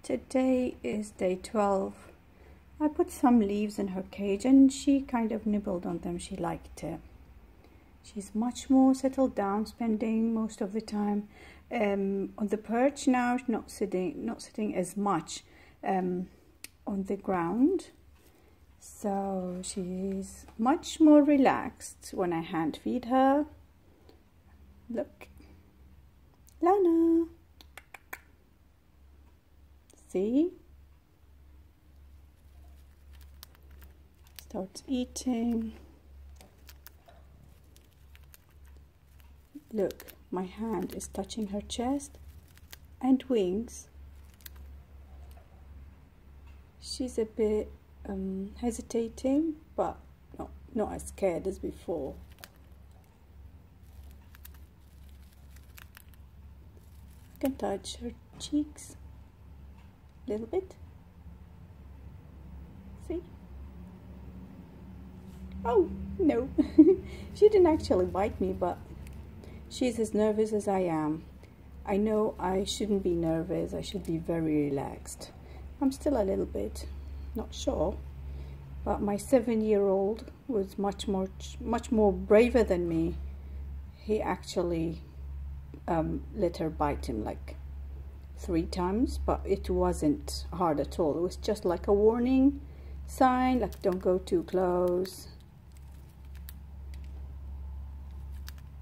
Today is day 12. I put some leaves in her cage and she kind of nibbled on them. She liked it. She's much more settled down, spending most of the time on the perch now, not sitting as much on the ground. So she's much more relaxed when I hand feed her. Look, Lana. See? Starts eating. Look, my hand is touching her chest and wings. She's a bit hesitating, but not as scared as before. I can touch her cheeks a little bit. See? Oh, no. She didn't actually bite me, but she's as nervous as I am. I know I shouldn't be nervous. I should be very relaxed. I'm still a little bit not sure, but my 7-year-old was much more braver than me. He actually let her bite him like 3 times, but it wasn't hard at all. It was just like a warning sign, like don't go too close.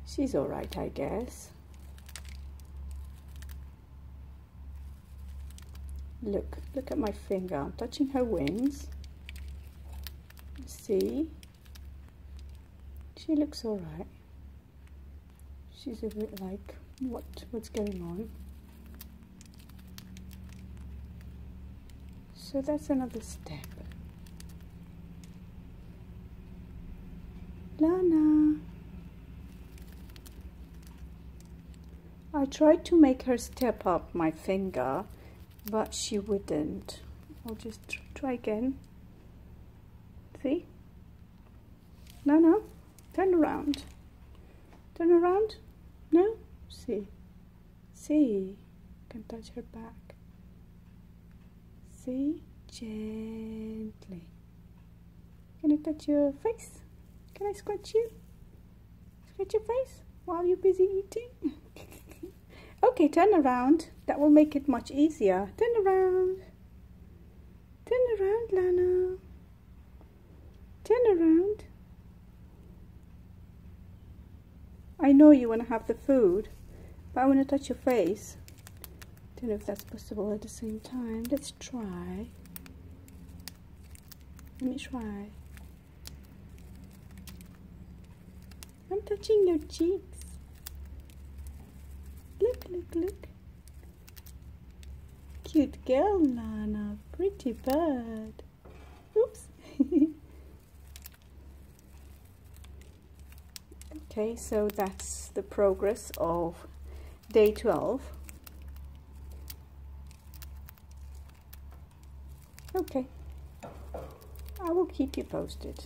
She's all right, I guess. Look at my finger. I'm touching her wings. See? She looks all right. She's a bit like, what's going on? So that's another step. Lana. I tried to make her step up my finger, but she wouldn't. I'll just try again. See? No, turn around. Turn around. No? See? Can touch her back. See? Gently. Can I touch your face? Can I scratch you? Scratch your face while you're busy eating? Okay, turn around. That will make it much easier. Turn around. Turn around, Lana. Turn around. I know you want to have the food, but I want to touch your face. Don't know if that's possible at the same time. Let's try. Let me try. I'm touching your cheeks. Look. Cute girl, Lana. Pretty bird. Oops. Okay, so that's the progress of day 12. Okay. I will keep you posted.